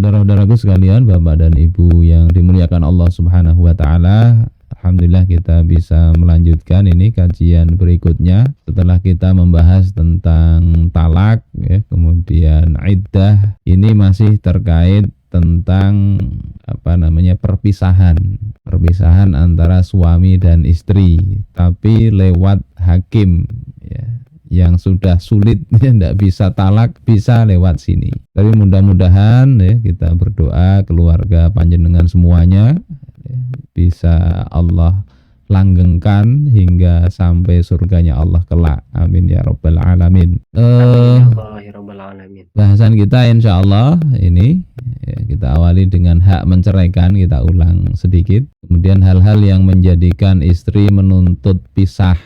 Saudara-saudaraku sekalian, Bapak dan Ibu yang dimuliakan Allah Subhanahu wa taala, alhamdulillah kita bisa melanjutkan ini kajian berikutnya setelah kita membahas tentang talak ya, kemudian iddah. Ini masih terkait tentang perpisahan antara suami dan istri, tapi lewat hakim ya. Yang sudah sulit ya, tidak bisa talak, bisa lewat sini. Tapi mudah-mudahan ya, kita berdoa keluarga panjenengan semuanya ya, bisa Allah langgengkan hingga sampai surganya Allah kelak. Amin ya rabbal alamin. Bahasan kita insya Allah ini ya, kita awali dengan hak menceraikan, kita ulang sedikit. Kemudian hal-hal yang menjadikan istri menuntut pisah,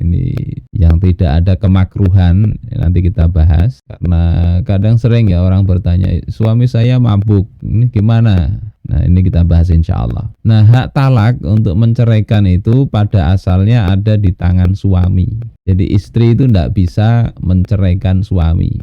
ini yang tidak ada kemakruhan, nanti kita bahas. Karena kadang sering ya orang bertanya, suami saya mabuk, ini gimana? Nah ini kita bahas insya Allah. Nah hak talak untuk menceraikan itu pada asalnya ada di tangan suami. Jadi istri itu tidak bisa menceraikan suami.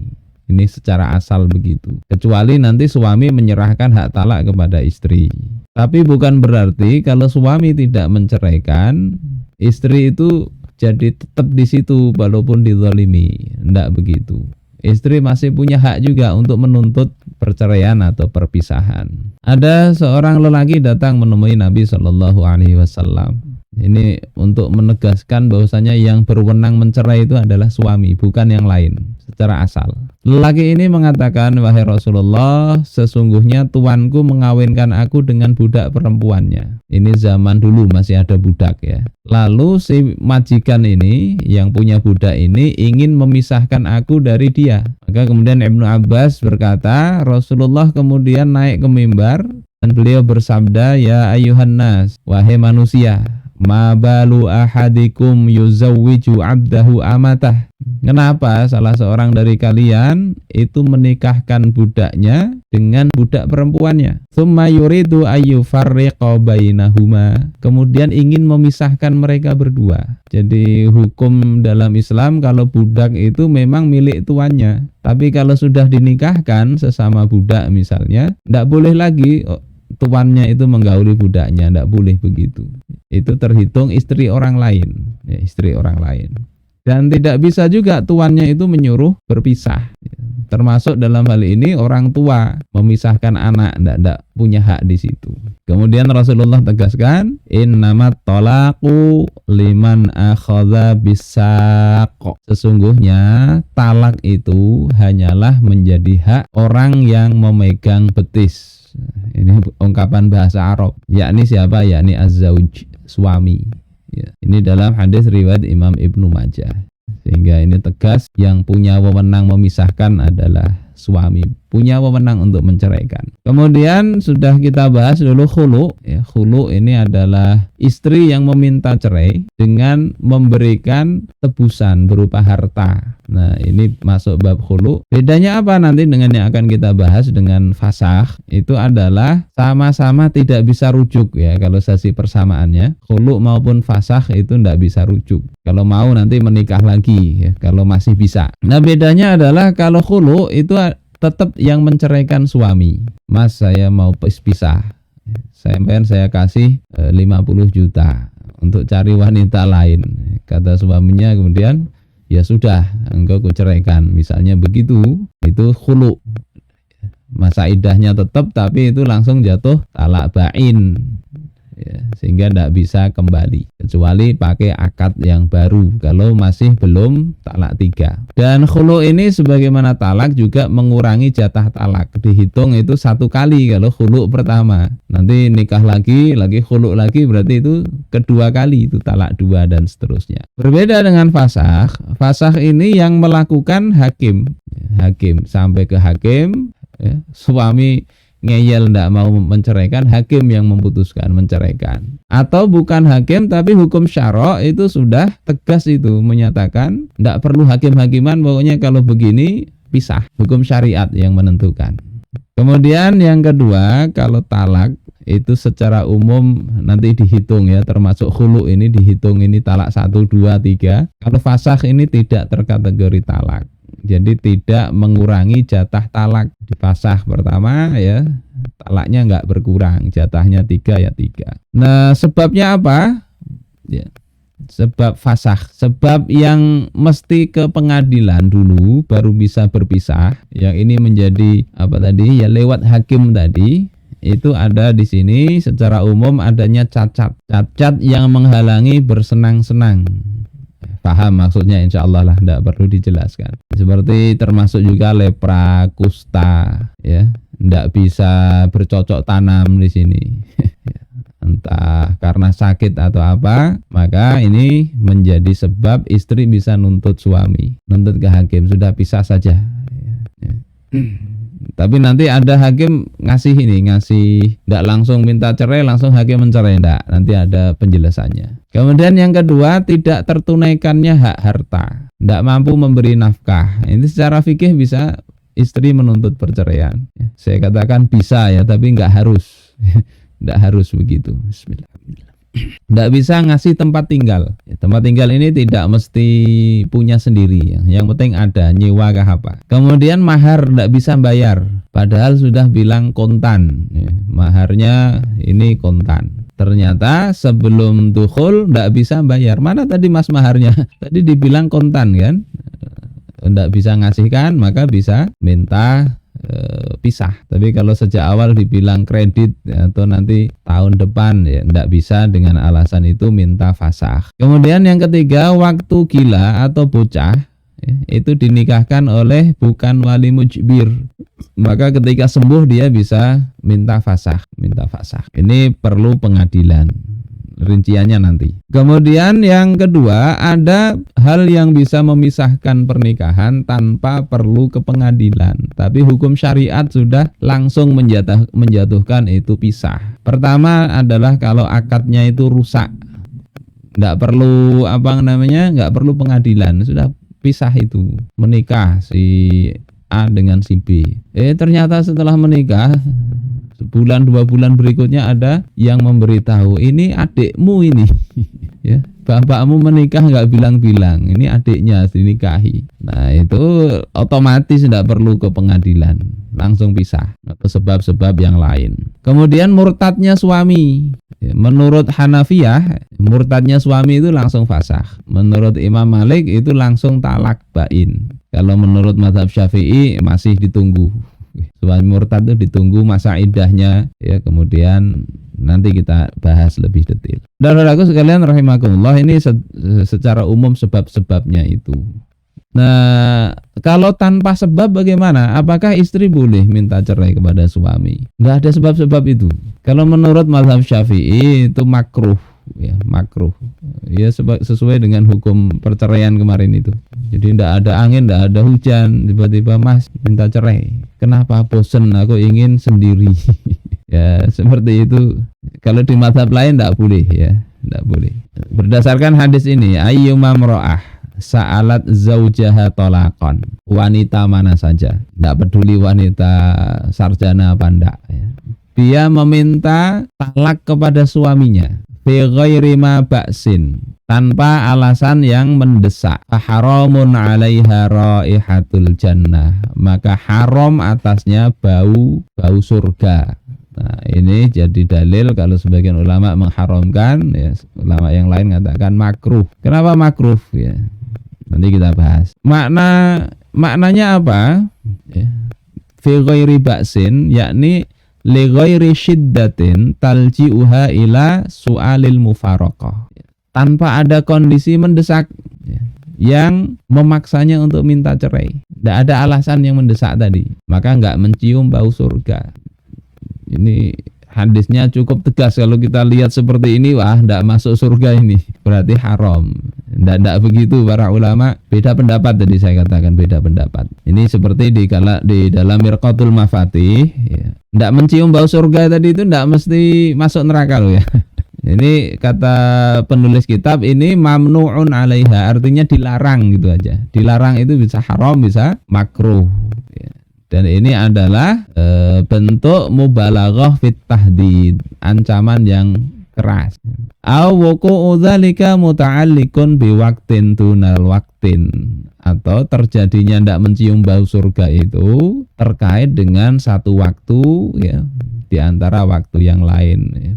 Ini secara asal begitu. Kecuali nanti suami menyerahkan hak talak kepada istri. Tapi bukan berarti kalau suami tidak menceraikan, istri itu jadi tetap di situ walaupun dizalimi. Tidak begitu. Istri masih punya hak juga untuk menuntut perceraian atau perpisahan. Ada seorang lelaki datang menemui Nabi Shallallahu Alaihi Wasallam. Ini untuk menegaskan bahwasanya yang berwenang mencerai itu adalah suami, bukan yang lain secara asal. Lelaki ini mengatakan, wahai Rasulullah, sesungguhnya tuanku mengawinkan aku dengan budak perempuannya. Ini zaman dulu masih ada budak ya. Lalu si majikan ini yang punya budak ini ingin memisahkan aku dari dia. Maka kemudian Ibnu Abbas berkata, Rasulullah kemudian naik ke mimbar dan beliau bersabda, ya ayuhan nas, wahai manusia, ma balu ahadikum yuzawwiju abdahu amatah. Kenapa salah seorang dari kalian itu menikahkan budaknya dengan budak perempuannya? Tsumma yuridu ayyufarriqa bainahuma. Kemudian ingin memisahkan mereka berdua. Jadi hukum dalam Islam kalau budak itu memang milik tuannya. Tapi kalau sudah dinikahkan sesama budak misalnya, tidak boleh lagi tuannya itu menggauli budaknya, tidak boleh begitu. Itu terhitung istri orang lain, ya, istri orang lain. Dan tidak bisa juga tuannya itu menyuruh berpisah. Termasuk dalam hal ini orang tua memisahkan anak, tidak punya hak di situ. Kemudian Rasulullah tegaskan, innamat talaqu liman akhadha bisaq. Sesungguhnya talak itu hanyalah menjadi hak orang yang memegang betis. Ini ungkapan bahasa Arab, yakni siapa? Yakni az-zauj, suami ya. Ini dalam hadis riwayat Imam Ibnu Majah. Sehingga ini tegas, yang punya wewenang memisahkan adalah suami, punya wewenang untuk menceraikan. Kemudian sudah kita bahas dulu khulu ya. Khulu ini adalah istri yang meminta cerai dengan memberikan tebusan berupa harta. Nah ini masuk bab khulu. Bedanya apa nanti dengan yang akan kita bahas dengan fasakh? Itu adalah sama-sama tidak bisa rujuk ya. Kalau sesi persamaannya khulu maupun fasakh itu tidak bisa rujuk. Kalau mau nanti menikah lagi ya, kalau masih bisa. Nah bedanya adalah kalau khulu itu tetap yang menceraikan suami. Mas saya mau pisah, saya kasih 50 juta untuk cari wanita lain. Kata suaminya kemudian, ya sudah engkau kuceraikan, misalnya begitu. Itu khulu. Masa iddahnya tetap, tapi itu langsung jatuh talak bain ya, sehingga tidak bisa kembali kecuali pakai akad yang baru kalau masih belum talak 3. Dan khulu ini sebagaimana talak juga mengurangi jatah talak, dihitung itu 1 kali kalau khulu pertama, nanti nikah lagi khulu lagi, berarti itu kedua kali, itu talak 2 dan seterusnya. Berbeda dengan fasakh. Fasakh ini yang melakukan hakim sampai ke hakim ya, suami ngeyel tidak mau menceraikan, hakim yang memutuskan menceraikan. Atau bukan hakim tapi hukum syara itu sudah tegas, itu menyatakan tidak perlu hakim-hakiman, pokoknya kalau begini pisah, hukum syariat yang menentukan. Kemudian yang kedua, kalau talak itu secara umum nanti dihitung ya, termasuk khulu ini dihitung, ini talak 1, 2, 3. Kalau fasakh ini tidak terkategori talak. Jadi tidak mengurangi jatah talak di fasakh pertama ya, talaknya nggak berkurang, jatahnya 3 ya 3. Nah, sebabnya apa? Ya, sebab fasakh, sebab yang mesti ke pengadilan dulu baru bisa berpisah. Yang ini menjadi apa tadi? Ya lewat hakim tadi. Itu ada di sini secara umum adanya cacat yang menghalangi bersenang-senang. Paham maksudnya, insya Allah lah, tidak perlu dijelaskan. Seperti termasuk juga lepra, kusta, ya, tidak bisa bercocok tanam di sini. Entah karena sakit atau apa, maka ini menjadi sebab istri bisa nuntut suami, nuntut ke hakim, sudah pisah saja. Tapi nanti ada hakim ngasih tidak langsung minta cerai, langsung hakim mencerai, enggak. Nanti ada penjelasannya. Kemudian yang kedua, tidak tertunaikannya hak harta, tidak mampu memberi nafkah. Ini secara fikih bisa istri menuntut perceraian. Saya katakan bisa ya, tapi enggak harus. Tidak harus begitu. Bismillahirrahmanirrahim. Tidak bisa ngasih tempat tinggal. Tempat tinggal ini tidak mesti punya sendiri. Yang penting ada, nyewa kah apa. Kemudian mahar tidak bisa bayar. Padahal sudah bilang kontan. Maharnya ini kontan. Ternyata sebelum dukhul tidak bisa bayar. Mana tadi mas maharnya? Tadi dibilang kontan kan? Tidak bisa ngasihkan, maka bisa minta pisah. Tapi kalau sejak awal dibilang kredit atau nanti tahun depan, ya tidak bisa, dengan alasan itu minta fasakh. Kemudian yang ketiga, waktu gila atau bocah ya, itu dinikahkan oleh bukan wali mujbir, maka ketika sembuh dia bisa minta fasakh. Ini perlu pengadilan, rinciannya nanti. Kemudian yang kedua, ada hal yang bisa memisahkan pernikahan tanpa perlu ke pengadilan, tapi hukum syariat sudah langsung menjatuhkan itu pisah. Pertama adalah kalau akadnya itu rusak, nggak perlu nggak perlu pengadilan, sudah pisah itu, menikah si A dengan si B. Ternyata setelah menikah sebulan 2 bulan berikutnya ada yang memberitahu, ini adikmu ini ya, bapakmu menikah nggak bilang-bilang, ini adiknya dinikahi. Nah itu otomatis tidak perlu ke pengadilan, langsung pisah atau sebab-sebab yang lain. Kemudian murtadnya suami, menurut Hanafiyah murtadnya suami itu langsung fasakh. Menurut Imam Malik itu langsung talak bain. Kalau menurut mazhab Syafi'i masih ditunggu. Suami murtad itu ditunggu masa iddahnya ya, kemudian nanti kita bahas lebih detail. Saudaraku sekalian rahimakumullah, ini secara umum sebab-sebabnya itu. Nah, kalau tanpa sebab bagaimana? Apakah istri boleh minta cerai kepada suami? Enggak ada sebab-sebab itu. Kalau menurut mazhab Syafi'i itu makruh ya, sesuai dengan hukum perceraian kemarin itu. Jadi tidak ada angin, tidak ada hujan, tiba-tiba mas minta cerai. Kenapa? Bosen, aku ingin sendiri. Ya seperti itu. Kalau di mazhab lain tidak boleh ya, tidak boleh. Berdasarkan hadis ini, ayyuma mra'ah sa'alat zaujaha talaqan, wanita mana saja, tidak peduli wanita sarjana apa enggak ya, dia meminta talak kepada suaminya bi ghairi ma ba'sin, tanpa alasan yang mendesak, haramun 'alaiha raihatul jannah, maka haram atasnya bau surga. Nah, ini jadi dalil kalau sebagian ulama mengharamkan ya, ulama yang lain mengatakan makruh. Kenapa makruh ya? Nanti kita bahas. Maknanya apa? Ya. Fi ghairi ba'sin, yakni li ghairi syiddatin talji'uha ila su'alil mufaraqah, tanpa ada kondisi mendesak ya, yang memaksanya untuk minta cerai. Tidak ada alasan yang mendesak tadi, maka enggak mencium bau surga. Ini hadisnya cukup tegas. Kalau kita lihat seperti ini, wah tidak masuk surga ini, berarti haram. Tidak begitu para ulama, beda pendapat. Tadi saya katakan beda pendapat. Ini seperti di dalam Mirqatul Mafatih ya. Tidak mencium bau surga tadi itu tidak mesti masuk neraka loh ya. Ini kata penulis kitab ini mamnu'un 'alaiha, artinya dilarang gitu aja. Dilarang itu bisa haram, bisa makruh ya. Dan ini adalah bentuk mubalaghah fit tahdid, ancaman yang keras. Aw wuqu'u dzalika muta'alliqun bi waqtin tunal waqtin, atau terjadinya tidak mencium bau surga itu terkait dengan satu waktu ya di antara waktu yang lain ya.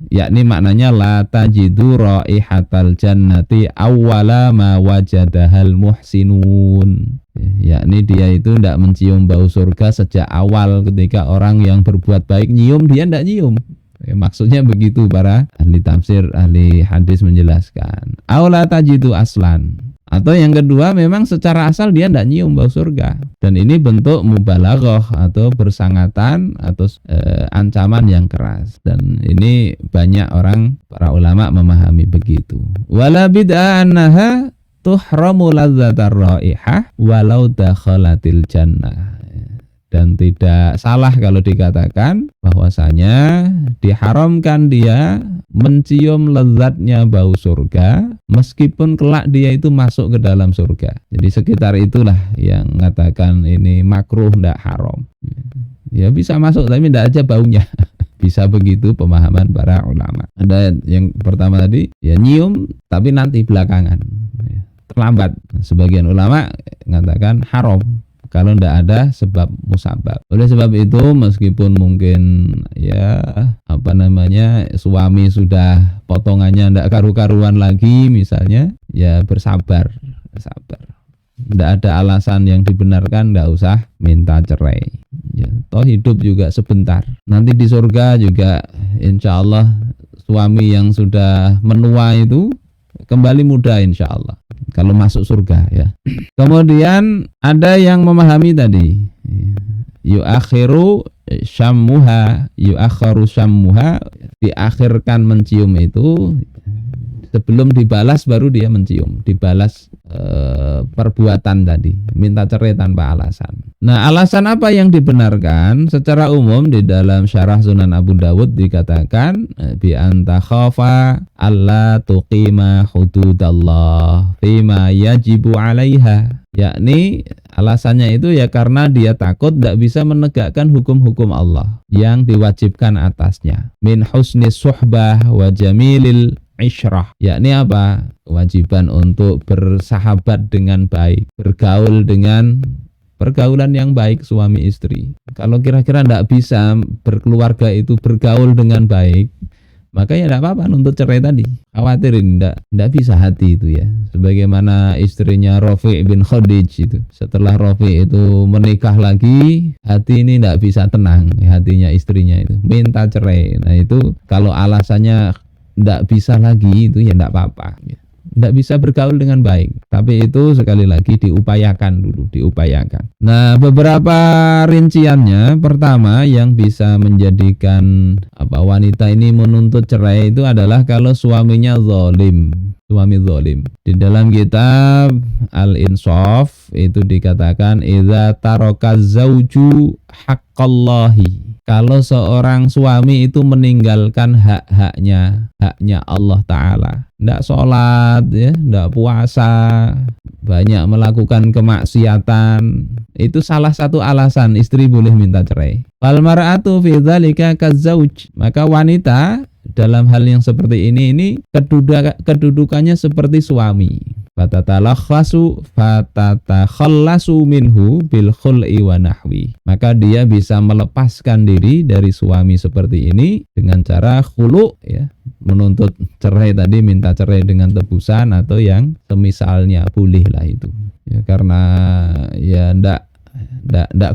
Yakni maknanya la tajidu raihatal jannati awwala ma wajadahal muhsinun. Yakni dia itu tidak mencium bau surga sejak awal ketika orang yang berbuat baik nyium dia tidak nyium. Ya, maksudnya begitu para ahli tafsir, ahli hadis menjelaskan. Aula tajidu aslan. Atau yang kedua memang secara asal dia tidak nyium bau surga. Dan ini bentuk mubalaghah atau bersangatan atau ancaman yang keras. Dan ini banyak orang, para ulama memahami begitu. Wala bid'a annaha tuhramu ladzatar raihah walau dakhalatil jannah. Dan tidak salah kalau dikatakan bahwasanya diharamkan dia mencium lezatnya bau surga meskipun kelak dia itu masuk ke dalam surga. Jadi sekitar itulah yang mengatakan ini makruh tidak haram. Ya bisa masuk tapi tidak aja baunya. Bisa begitu pemahaman para ulama. Ada yang pertama tadi ya nyium tapi nanti belakangan. Terlambat. Sebagian ulama mengatakan haram kalau tidak ada sebab musabab. Oleh sebab itu meskipun mungkin ya suami sudah potongannya tidak karu-karuan lagi misalnya, ya bersabar. Tidak ada alasan yang dibenarkan, tidak usah minta cerai. Ya, toh hidup juga sebentar. Nanti di surga juga insya Allah suami yang sudah menua itu kembali muda insya Allah kalau masuk surga ya. Kemudian ada yang memahami tadi yuakhiru syammuha, diakhirkan mencium itu sebelum dibalas baru dia mencium, dibalas perbuatan tadi, minta cerai tanpa alasan. Nah, alasan apa yang dibenarkan? Secara umum di dalam syarah Sunan Abu Dawud dikatakan bi anta khafa alla tuqima hududallah fima yajibu 'alaiha. Yakni alasannya itu ya karena dia takut tidak bisa menegakkan hukum-hukum Allah yang diwajibkan atasnya. Min husni suhbah wa jamilil isyrah, yakni apa? Kewajiban untuk bersahabat dengan baik, bergaul dengan pergaulan yang baik suami istri. Kalau kira-kira tidak bisa berkeluarga itu bergaul dengan baik, maka ya tidak apa-apa nuntut cerai tadi. Khawatirin tidak bisa hati itu ya. Sebagaimana istrinya Rafi' bin Khadij itu. Setelah Rafi' itu menikah lagi, hati ini tidak bisa tenang, hatinya istrinya itu. Minta cerai. Nah itu kalau alasannya tidak bisa lagi itu ya tidak apa-apa. Tidak bisa bergaul dengan baik. Tapi itu sekali lagi diupayakan dulu, diupayakan. Nah, beberapa rinciannya, pertama yang bisa menjadikan wanita ini menuntut cerai itu adalah kalau suaminya zalim. Suami zalim. Di dalam kitab Al-Insaf itu dikatakan idza taraka zauju haqqallahi. Kalau seorang suami itu meninggalkan haknya Allah Ta'ala, tidak sholat, ya, tidak puasa, banyak melakukan kemaksiatan, itu salah satu alasan istri boleh minta cerai. Fal mar'atu fi dzalika kazauj, maka wanita dalam hal yang seperti ini kedudukannya seperti suami. Fatatakhallasu minhu bil khul'i wa nahwi. Maka dia bisa melepaskan diri dari suami seperti ini dengan cara khulu, ya, menuntut cerai tadi, minta cerai dengan tebusan atau yang semisalnya, bolehlah itu. Ya, karena ya ndak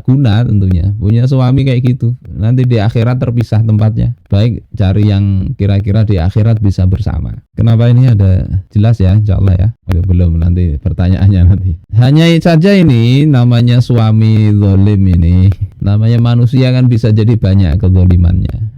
guna tentunya punya suami kayak gitu, nanti di akhirat terpisah tempatnya. Baik cari yang kira-kira di akhirat bisa bersama. Kenapa ini ada jelas ya insyaallah ya. Belum, nanti pertanyaannya nanti. Hanya saja ini namanya suami zalim ini, namanya manusia kan bisa jadi banyak kezalimannya.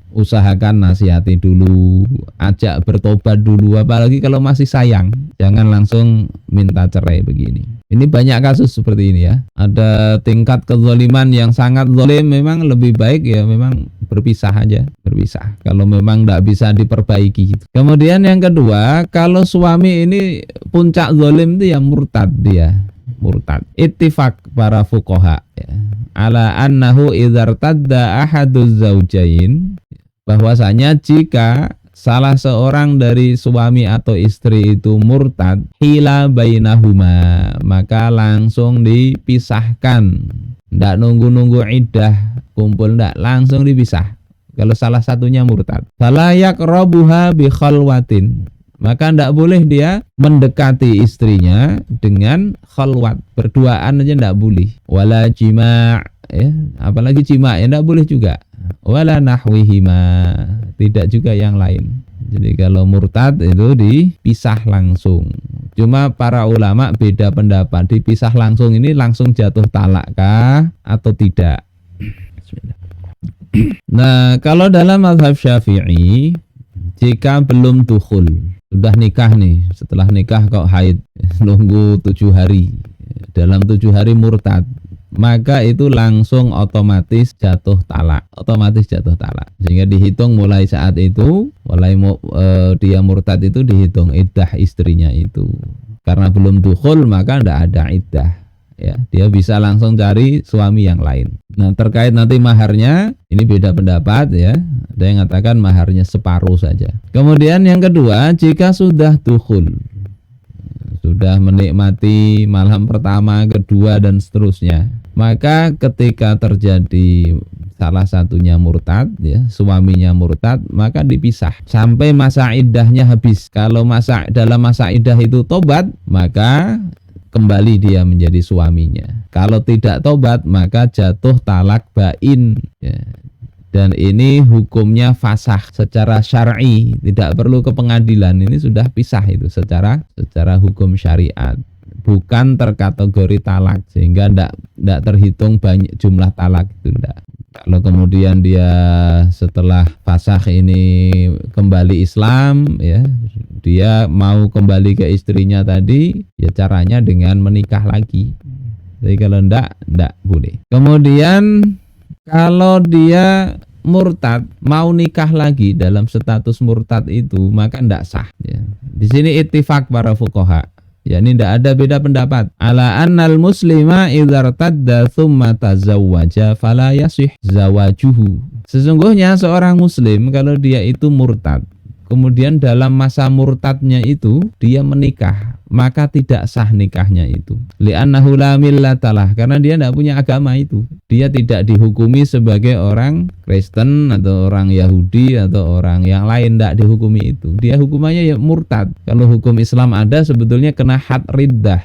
Usahakan nasihati dulu, ajak bertobat dulu, apalagi kalau masih sayang, jangan langsung minta cerai begini. Ini banyak kasus seperti ini ya. Ada tingkat kezaliman yang sangat zalim, memang lebih baik ya memang berpisah aja, berpisah. Kalau memang tidak bisa diperbaiki gitu. Kemudian yang kedua, kalau suami ini puncak zalim itu yang murtad dia. Murtad. Ittifaq para fuqaha ya. Ala annahu idzartadda ahaduz zaujain, bahwasanya jika salah seorang dari suami atau istri itu murtad, hila bainahuma, maka langsung dipisahkan. Ndak nunggu-nunggu iddah kumpul, ndak, langsung dipisah. Kalau salah satunya murtad, fala yaqrabuha bi khalwatin, maka ndak boleh dia mendekati istrinya dengan khalwat, berduaan aja ndak boleh. Wala jima', ya, apalagi jima' ya ndak boleh juga. Wala nahwihima, tidak juga yang lain. Jadi kalau murtad itu dipisah langsung. Cuma para ulama beda pendapat, dipisah langsung ini langsung jatuh talak kah atau tidak. Nah, kalau dalam mazhab Syafi'i, jika belum dukhul, sudah nikah nih, setelah nikah kok haid, nunggu 7 hari, dalam 7 hari murtad, maka itu langsung otomatis jatuh talak, sehingga dihitung mulai saat itu, mulai dia murtad itu dihitung iddah istrinya itu. Karena belum dukhul maka tidak ada iddah, ya, dia bisa langsung cari suami yang lain. Nah, terkait nanti maharnya, ini beda pendapat ya. Ada yang mengatakan maharnya separuh saja. Kemudian yang kedua, jika sudah dukhul, sudah menikmati malam pertama, kedua dan seterusnya, maka ketika terjadi salah satunya murtad, ya, suaminya murtad, maka dipisah sampai masa iddahnya habis. Kalau dalam masa iddah itu tobat, maka kembali dia menjadi suaminya. Kalau tidak tobat, maka jatuh talak bain, ya. Dan ini hukumnya fasah secara syar'i, tidak perlu ke pengadilan. Ini sudah pisah itu secara hukum syariat, bukan terkategori talak, sehingga tidak terhitung banyak jumlah talak itu tidak. Kalau kemudian dia setelah fasah ini kembali Islam, ya, dia mau kembali ke istrinya tadi, ya caranya dengan menikah lagi. Jadi kalau enggak boleh. Kemudian kalau dia murtad mau nikah lagi dalam status murtad itu, maka enggak sah, ya. Di sini ittifaq para fuqaha, ya, ini tidak ada beda pendapat. Ala annal muslima idza irtadda tsumma tazawwaja fala yasih zawajuhu. Sesungguhnya seorang muslim kalau dia itu murtad, kemudian dalam masa murtadnya itu dia menikah, maka tidak sah nikahnya itu. Li'annahu la millatalah, karena dia tidak punya agama itu. Dia tidak dihukumi sebagai orang Kristen atau orang Yahudi atau orang yang lain, tidak dihukumi itu. Dia hukumannya ya murtad. Kalau hukum Islam ada sebetulnya kena had riddah.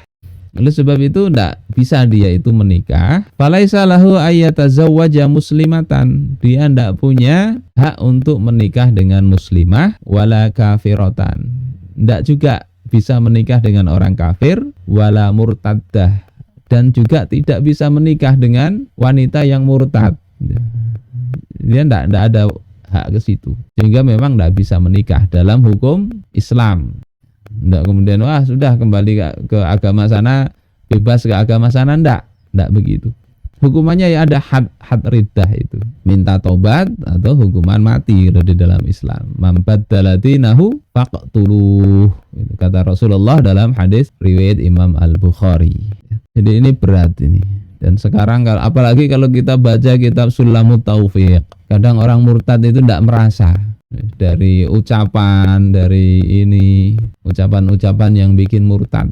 Oleh sebab itu tidak bisa dia itu menikah. Falaisa lahu ayyatazawwaja muslimatan. Dia tidak punya hak untuk menikah dengan muslimah wala kafiratan. Tidak juga bisa menikah dengan orang kafir wala murtaddah, dan juga tidak bisa menikah dengan wanita yang murtad. Dia tidak ada hak ke situ. Sehingga memang tidak bisa menikah dalam hukum Islam. Enggak kemudian wah sudah kembali ke agama sana, bebas ke agama sana, enggak begitu. Hukumannya ya ada had riddah itu, minta tobat atau hukuman mati kalau di dalam Islam. Man baddala dinahu faqtuluh, kata Rasulullah dalam hadis riwayat Imam Al-Bukhari. Jadi ini berat ini. Dan sekarang apalagi kalau kita baca kitab Sulamut Taufiq, kadang orang murtad itu tidak merasa. Dari ucapan, dari ini ucapan-ucapan yang bikin murtad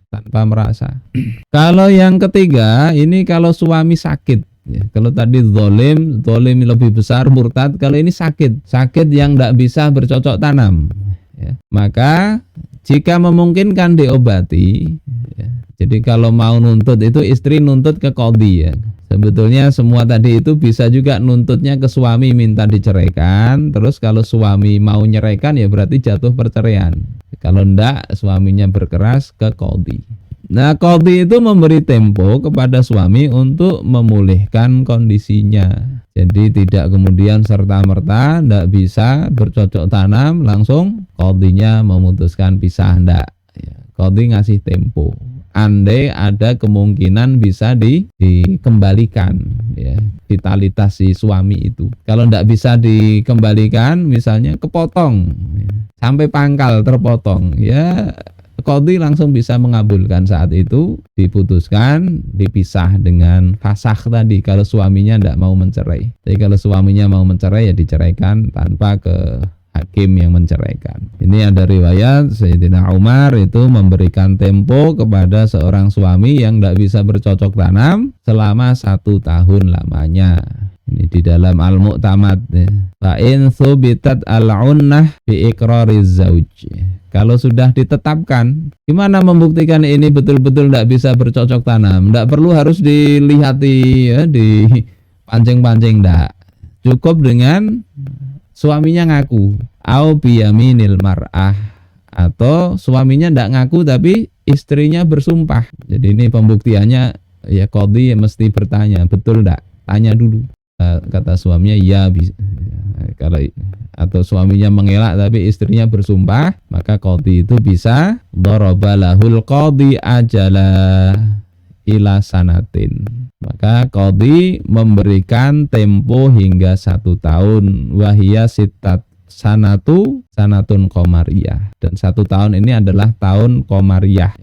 tanpa merasa. Kalau yang ketiga ini kalau suami sakit, ya, kalau tadi zolim lebih besar murtad, kalau ini sakit yang tidak bisa bercocok tanam, ya, maka jika memungkinkan diobati, ya. Jadi kalau mau nuntut itu istri nuntut ke qadhi, ya. Sebetulnya semua tadi itu bisa juga nuntutnya ke suami minta diceraikan. Terus kalau suami mau nyeraikan ya berarti jatuh perceraian. Kalau enggak, suaminya berkeras ke qadhi. Nah, qadhi itu memberi tempo kepada suami untuk memulihkan kondisinya. Jadi tidak kemudian serta-merta enggak bisa bercocok tanam langsung qadhinya memutuskan pisah, enggak. Ya, qadhi ngasih tempo. Andai ada kemungkinan bisa dikembalikan, ya, vitalitas si suami itu. Kalau tidak bisa dikembalikan, misalnya kepotong, ya, sampai pangkal terpotong, ya qadhi langsung bisa mengabulkan saat itu, diputuskan, dipisah dengan fasakh tadi kalau suaminya tidak mau mencerai. Jadi kalau suaminya mau mencerai ya diceraikan tanpa ke hakim yang menceraikan. Ini ada riwayat Sayyidina Umar itu memberikan tempo kepada seorang suami yang tidak bisa bercocok tanam selama 1 tahun lamanya. Ini di dalam Al-Mu'tamad ya. Fa in thubitat al-unnah bi iqrariz zauj. Kalau sudah ditetapkan, gimana membuktikan ini betul-betul tidak bisa bercocok tanam? Tidak perlu harus dilihati ya, dipancing-pancing, tidak. Cukup dengan suaminya ngaku. Au biyaminil mar'ah, atau suaminya tidak ngaku tapi istrinya bersumpah. Jadi ini pembuktiannya ya, qadhi mesti bertanya, betul tidak? Tanya dulu. Kata suaminya ya bisa. Kalau atau suaminya mengelak tapi istrinya bersumpah, maka qadhi itu bisa daraba lahul qadhi ajala ila sanatin. Maka qadhi memberikan tempo hingga 1 tahun, wahia sitat sanatun qamariyah, dan 1 tahun ini adalah tahun qamariyah.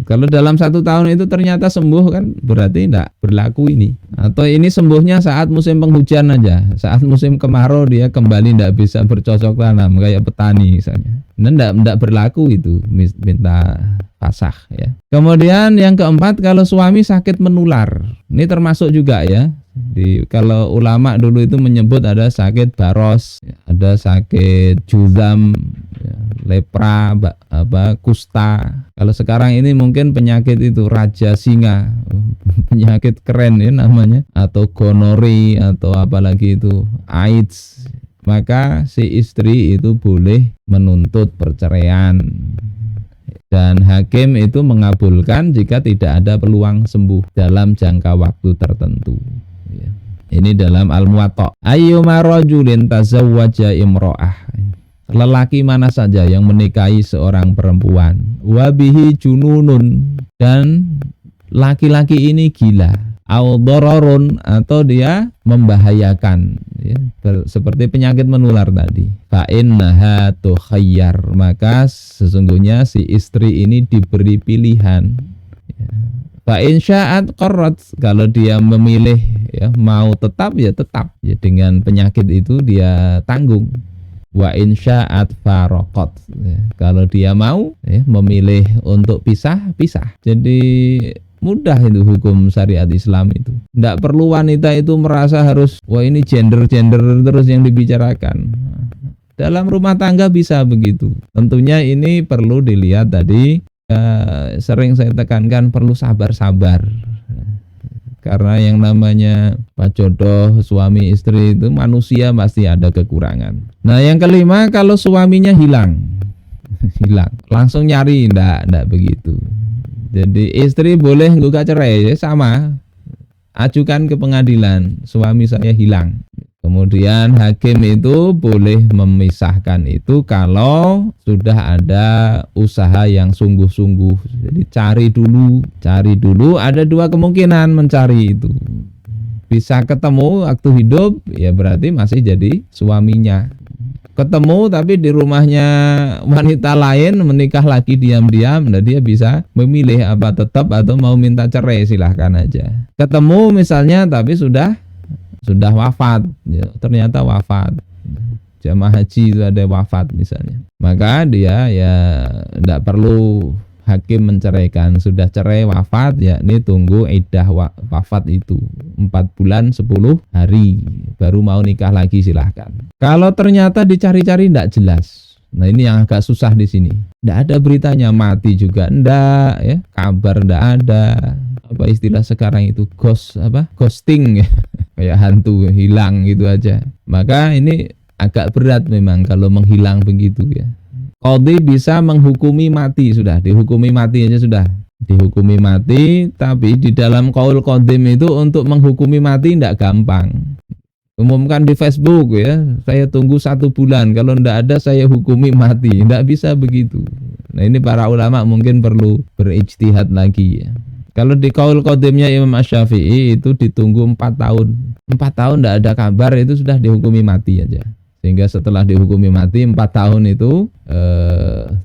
Kalau dalam 1 tahun itu ternyata sembuh, kan berarti tidak berlaku ini. Atau ini sembuhnya saat musim penghujan aja, saat musim kemarau dia kembali tidak bisa bercocok tanam kayak petani misalnya. Nah, tidak berlaku itu, minta fasakh ya. Kemudian yang keempat, kalau suami sakit menular, ini termasuk juga ya. Kalau ulama dulu itu menyebut ada sakit baros, ada sakit juzam, ya, lepra, kusta. Kalau sekarang ini mungkin penyakit itu raja singa, penyakit keren ya namanya, atau gonori, atau apalagi itu AIDS. Maka si istri itu boleh menuntut perceraian, dan hakim itu mengabulkan jika tidak ada peluang sembuh dalam jangka waktu tertentu. Ini dalam Al-Muwatta. Ayyuma rajulin tazawwaja imro'ah, lelaki mana saja yang menikahi seorang perempuan, wabihi jununun, dan laki-laki ini gila, au dararun, atau dia membahayakan ya, seperti penyakit menular tadi, fa innaha tukhayyar, maka sesungguhnya si istri ini diberi pilihan ya. Fa in sya'at qarrat, kalau dia memilih ya mau tetap ya tetap ya, dengan penyakit itu dia tanggung. Wa in sya'at faraqat, ya, kalau dia mau ya memilih untuk pisah. Jadi mudah itu hukum syariat Islam itu. Tidak perlu wanita itu merasa harus wah ini gender terus yang dibicarakan. Dalam rumah tangga bisa begitu. Tentunya ini perlu dilihat tadi. Sering saya tekankan perlu sabar-sabar, karena yang namanya jodoh suami istri itu manusia pasti ada kekurangan. Nah yang kelima, kalau suaminya hilang langsung nyari, ndak begitu. Jadi istri boleh gugat cerai ya, sama ajukan ke pengadilan, suami saya hilang. Kemudian hakim itu boleh memisahkan itu kalau sudah ada usaha yang sungguh-sungguh. Jadi cari dulu, ada 2 kemungkinan mencari itu. Bisa ketemu waktu hidup, ya berarti masih jadi suaminya. Ketemu tapi di rumahnya wanita lain, menikah lagi diam-diam, nah dia bisa memilih apa tetap atau mau minta cerai, silahkan aja. Ketemu misalnya tapi sudah wafat ya, ternyata wafat, jamaah haji itu ada wafat misalnya, maka dia ya tidak perlu hakim menceraikan. Sudah cerai wafat ya, ini tunggu iddah wafat itu 4 bulan 10 hari baru mau nikah lagi, silahkan. Kalau ternyata dicari-cari tidak jelas, nah ini yang agak susah di sini. Tidak ada beritanya, mati juga enggak ya, kabar enggak ada, apa istilah sekarang itu ghosting ya, kayak hantu hilang gitu aja. Maka ini agak berat memang kalau menghilang begitu ya. Qadhi bisa menghukumi mati, sudah dihukumi mati aja sudah. Dihukumi mati, tapi di dalam qaul qadim itu untuk menghukumi mati tidak gampang. Umumkan di Facebook ya, saya tunggu 1 bulan, kalau tidak ada saya hukumi mati, tidak bisa begitu. Nah ini para ulama mungkin perlu berijtihad lagi ya. Kalau di qaul qadimnya Imam Asy-Syafi'i itu ditunggu 4 tahun. 4 tahun tidak ada kabar, itu sudah dihukumi mati aja. Sehingga setelah dihukumi mati 4 tahun itu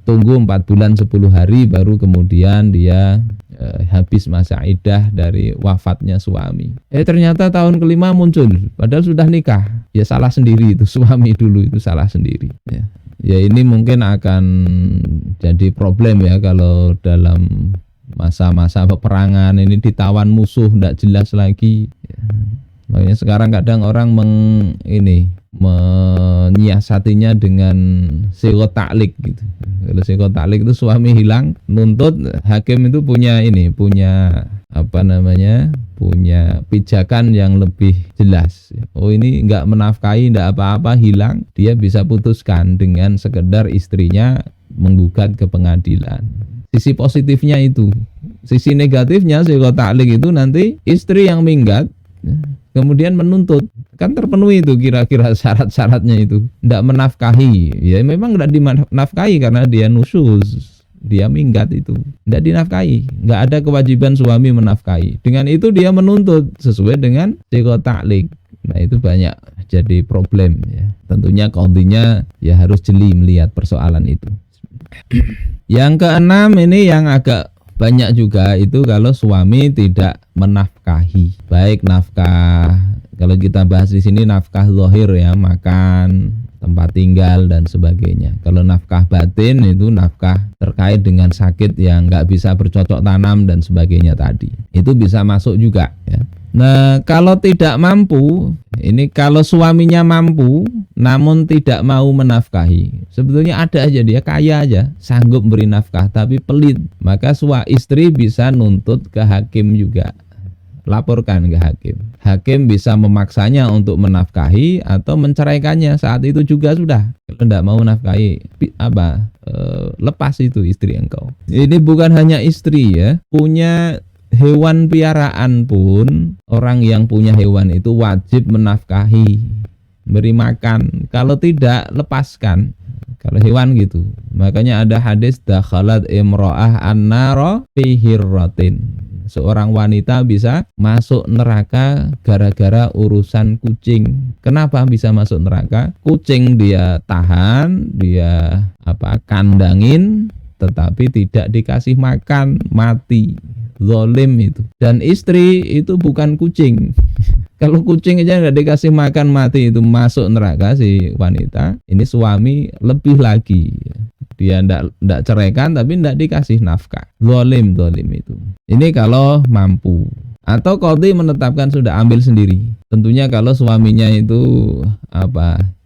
tunggu 4 bulan 10 hari baru kemudian dia habis masa iddah dari wafatnya suami. Ternyata tahun kelima muncul, padahal sudah nikah. Ya salah sendiri itu, suami dulu itu salah sendiri. Ya ini mungkin akan jadi problem ya kalau dalam masa-masa peperangan ini ditawan musuh tidak jelas lagi. Makanya sekarang kadang orang menyiasatinya dengan siqot ta'liq gitu. Kalau siqot ta'liq itu suami hilang, nuntut hakim itu punya pijakan yang lebih jelas. Oh ini enggak menafkahi, enggak apa-apa, hilang, dia bisa putuskan dengan sekedar istrinya menggugat ke pengadilan. Sisi positifnya itu. Sisi negatifnya siqot ta'liq itu nanti istri yang minggat kemudian menuntut, kan terpenuhi itu kira-kira syarat-syaratnya itu, tidak menafkahi, ya memang tidak dinafkahi karena dia nusyuz, dia minggat itu, tidak dinafkahi, nggak ada kewajiban suami menafkahi. Dengan itu dia menuntut sesuai dengan siqot ta'liq. Nah itu banyak jadi problem ya. Tentunya qadhinya ya harus jeli melihat persoalan itu. Yang keenam ini yang agak banyak juga itu kalau suami tidak menafkahi, baik nafkah, kalau kita bahas di sini nafkah zahir ya, makan, tempat tinggal dan sebagainya. Kalau nafkah batin itu nafkah terkait dengan sakit yang nggak bisa bercocok tanam dan sebagainya tadi, itu bisa masuk juga ya. Nah kalau tidak mampu, ini kalau suaminya mampu namun tidak mau menafkahi, sebetulnya ada aja dia kaya aja, sanggup beri nafkah tapi pelit, maka istri bisa nuntut ke hakim juga, laporkan ke hakim. Hakim bisa memaksanya untuk menafkahi atau menceraikannya saat itu juga sudah. Kalau tidak mau menafkahi, lepas itu istri engkau. Ini bukan hanya istri ya, punya hewan piaraan pun orang yang punya hewan itu wajib menafkahi, beri makan. Kalau tidak, lepaskan. Kalau hewan gitu. Makanya ada hadis dakhalat imra'ah an-nara fi hirratin. Seorang wanita bisa masuk neraka gara-gara urusan kucing. Kenapa bisa masuk neraka? Kucing dia tahan, dia kandangin, tetapi tidak dikasih makan, mati. Zolim itu. Dan istri itu bukan kucing. Kalau kucing aja nggak dikasih makan mati, itu masuk neraka si wanita. Ini suami lebih lagi. Dia ndak ceraikan tapi ndak dikasih nafkah. Zolim itu. Ini kalau mampu. Atau qadhi menetapkan sudah ambil sendiri. Tentunya kalau suaminya itu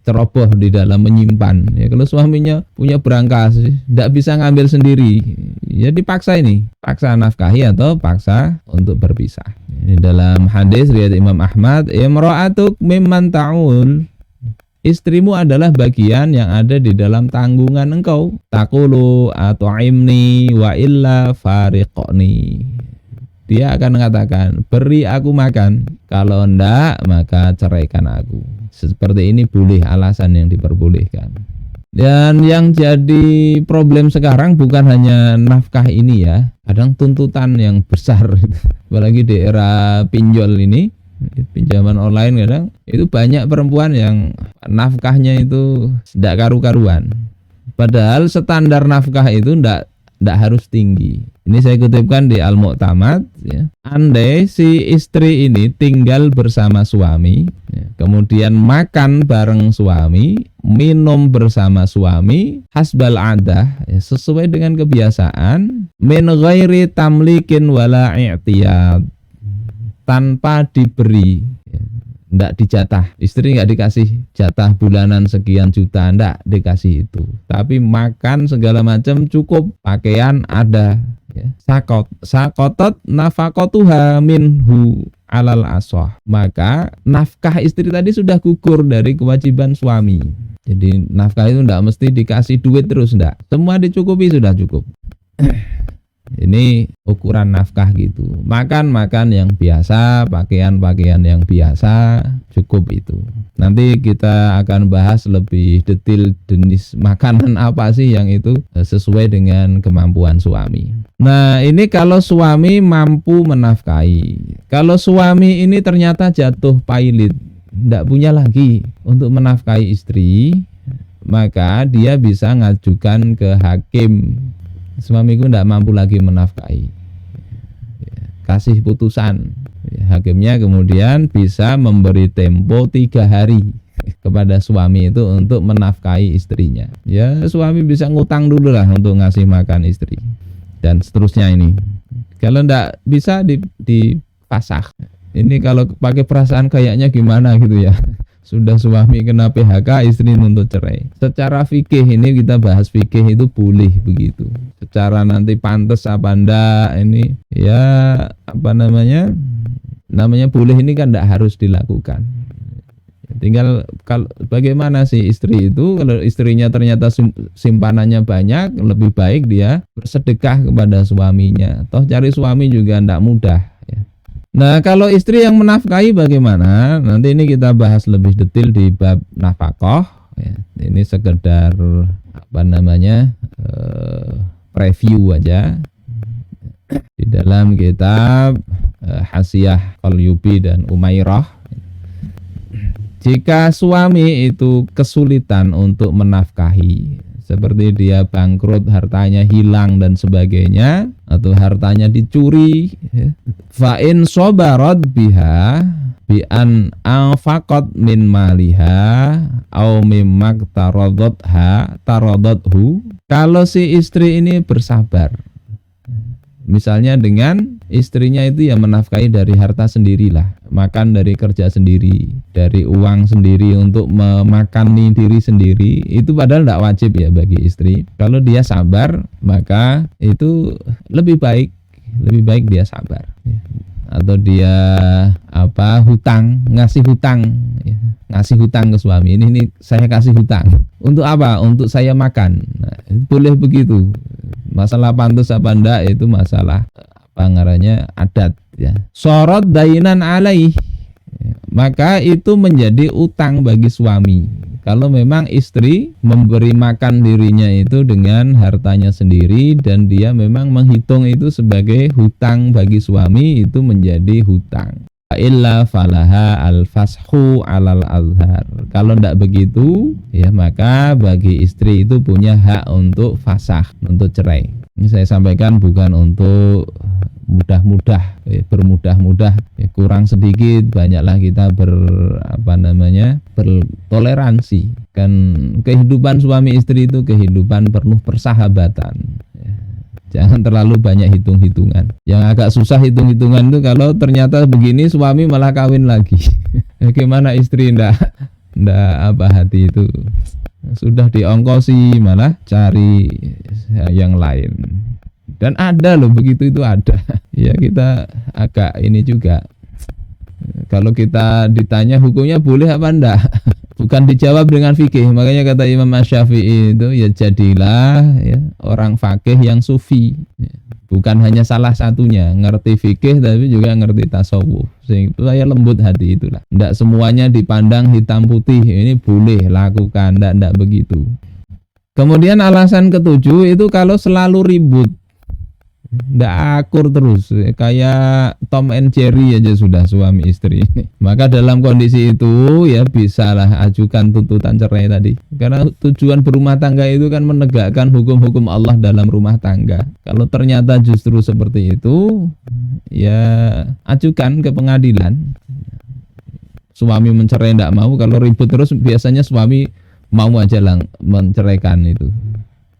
ceroboh di dalam menyimpan. Ya kalau suaminya punya berangkas, tidak bisa ngambil sendiri, ya dipaksa paksa nafkahi atau paksa untuk berpisah. Ini dalam hadis riwayat Imam Ahmad, imra'atuk mimman ta'ul. Istrimu adalah bagian yang ada di dalam tanggungan engkau. Taqulu at'imni wa illa fariqni. Dia akan mengatakan, beri aku makan, kalau enggak maka ceraikan aku. Seperti ini boleh, alasan yang diperbolehkan. Dan yang jadi problem sekarang bukan hanya nafkah ini ya, kadang tuntutan yang besar, apalagi di era pinjol ini, pinjaman online kadang itu banyak perempuan yang nafkahnya itu tidak karu-karuan. Padahal standar nafkah itu tidak harus tinggi. Ini saya kutipkan di Al-Mu'tamad ya. Andai si istri ini tinggal bersama suami ya, kemudian makan bareng suami, minum bersama suami, hasbal adah ya, sesuai dengan kebiasaan, min ghairi tamlikin wala i'tiyad, tanpa diberi ya, ndak dijatah. Istri nggak dikasih jatah bulanan sekian juta, ndak dikasih itu. Tapi makan segala macam cukup, pakaian ada ya. Sakotot nafaqatuha minhu alal aswah. Maka nafkah istri tadi sudah gugur dari kewajiban suami. Jadi nafkah itu ndak mesti dikasih duit terus, ndak. Semua dicukupi sudah cukup. Ini ukuran nafkah gitu. Makan yang biasa, pakaian yang biasa, cukup itu. Nanti kita akan bahas lebih detail jenis makanan apa sih yang itu sesuai dengan kemampuan suami. Nah, ini kalau suami mampu menafkahi. Kalau suami ini ternyata jatuh pailit, tidak punya lagi untuk menafkahi istri, maka dia bisa ngajukan ke hakim. Suamiku tidak mampu lagi menafkahi. kasih putusan. Hakimnya kemudian bisa memberi tempo 3 hari kepada suami itu untuk menafkahi istrinya. Ya suami bisa ngutang dulu lah untuk ngasih makan istri dan seterusnya ini. Kalau enggak bisa dipasah. Ini kalau pakai perasaan kayaknya gimana gitu ya. Sudah suami kena PHK, istri nuntut cerai. Secara fikih ini kita bahas fikih itu boleh begitu. Secara nanti pantas apa enggak ini ya apa namanya boleh ini kan enggak harus dilakukan. Tinggal kalau bagaimana sih istri itu, kalau istrinya ternyata simpanannya banyak, lebih baik dia bersedekah kepada suaminya. Toh cari suami juga enggak mudah ya. Nah kalau istri yang menafkahi bagaimana? Nanti ini kita bahas lebih detail di bab nafkah ya. Ini sekedar apa namanya preview aja di dalam kitab Hasyiah Qalyubi dan Umairah. Jika suami itu kesulitan untuk menafkahi, seperti dia bangkrut, hartanya hilang dan sebagainya, atau hartanya dicuri, fa in sabarat biha bi an anfaqat min maliha au mimmak taradathu, kalau si istri ini bersabar, misalnya dengan istrinya itu ya menafkahi dari harta sendirilah, makan dari kerja sendiri, dari uang sendiri untuk memakani diri sendiri, itu padahal tidak wajib ya bagi istri. Kalau dia sabar maka itu lebih baik dia sabar ya. Atau dia ngasih hutang ke suami, ini saya kasih hutang untuk apa? Untuk saya makan. Nah, boleh begitu. Masalah pantas apa enggak itu masalah adat ya. Sorot dainan alaih, maka itu menjadi utang bagi suami. Kalau memang istri memberi makan dirinya itu dengan hartanya sendiri dan dia memang menghitung itu sebagai hutang bagi suami, itu menjadi hutang. Illa falaha al-fashu alal azhar. Kalau tidak begitu ya, maka bagi istri itu punya hak untuk fasah, untuk cerai. Ini saya sampaikan bukan untuk bermudah-mudah ya, kurang sedikit banyaklah kita bertoleransi. Kan kehidupan suami istri itu kehidupan penuh persahabatan ya. Jangan terlalu banyak hitung-hitungan. Yang agak susah hitung-hitungan itu kalau ternyata begini suami malah kawin lagi. Bagaimana istri ndak hati itu sudah diongkosi malah cari yang lain. Dan ada loh begitu, itu ada. Ya kita agak ini juga. Kalau kita ditanya hukumnya boleh apa enggak? Bukan dijawab dengan fikih. Makanya kata Imam Asy-Syafi'i itu ya jadilah ya orang fakih yang sufi. Bukan hanya salah satunya, ngerti fikih tapi juga ngerti tasawuf. Sehingga saya lembut hati itulah. Enggak semuanya dipandang hitam putih. Ini boleh lakukan, enggak begitu. Kemudian alasan ketujuh itu kalau selalu ribut, ndak akur terus kayak Tom and Jerry aja sudah suami istri ini, maka dalam kondisi itu ya bisalah ajukan tuntutan cerai tadi, karena tujuan berumah tangga itu kan menegakkan hukum-hukum Allah dalam rumah tangga. Kalau ternyata justru seperti itu ya ajukan ke pengadilan. Suami mencerai ndak mau, kalau ribut terus biasanya suami mau aja lah menceraikan itu.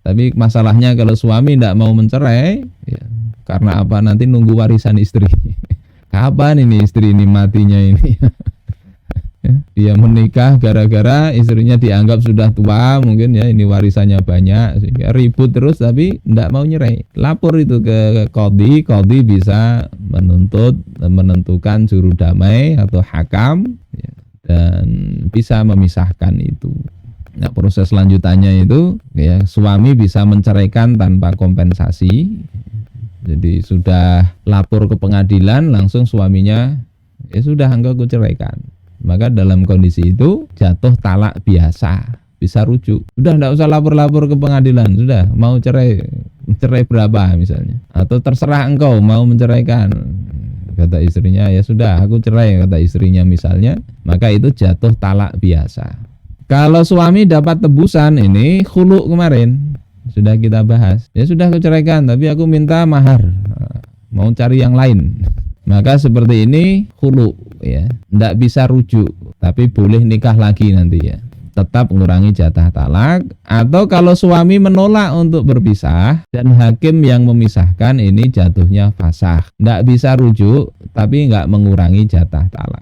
Tapi masalahnya kalau suami tidak mau mencerai, ya, karena apa? Nanti nunggu warisan istri. Kapan ini istri ini matinya ini? Dia menikah gara-gara istrinya dianggap sudah tua, mungkin ya ini warisannya banyak, sehingga ribut terus tapi tidak mau nyerai. Lapor itu ke qadhi, qadhi bisa menentukan juru damai atau hakam ya, dan bisa memisahkan itu. Nah, proses lanjutannya itu ya suami bisa menceraikan tanpa kompensasi. Jadi sudah lapor ke pengadilan langsung suaminya ya sudah engkau kuceraikan. Maka dalam kondisi itu jatuh talak biasa, bisa rujuk. Sudah enggak usah lapor-lapor ke pengadilan, sudah mau cerai berapa misalnya. Atau terserah engkau mau menceraikan. Kata istrinya ya sudah aku cerai, kata istrinya misalnya, maka itu jatuh talak biasa. Kalau suami dapat tebusan, ini khulu kemarin sudah kita bahas. Ya sudah aku ceraikan, tapi aku minta mahar. mau cari yang lain. Maka seperti ini khulu ya, tidak bisa rujuk, tapi boleh nikah lagi nanti ya. Tetap mengurangi jatah talak, atau kalau suami menolak untuk berpisah dan hakim yang memisahkan, ini jatuhnya fasakh. Tidak bisa rujuk tapi nggak mengurangi jatah talak.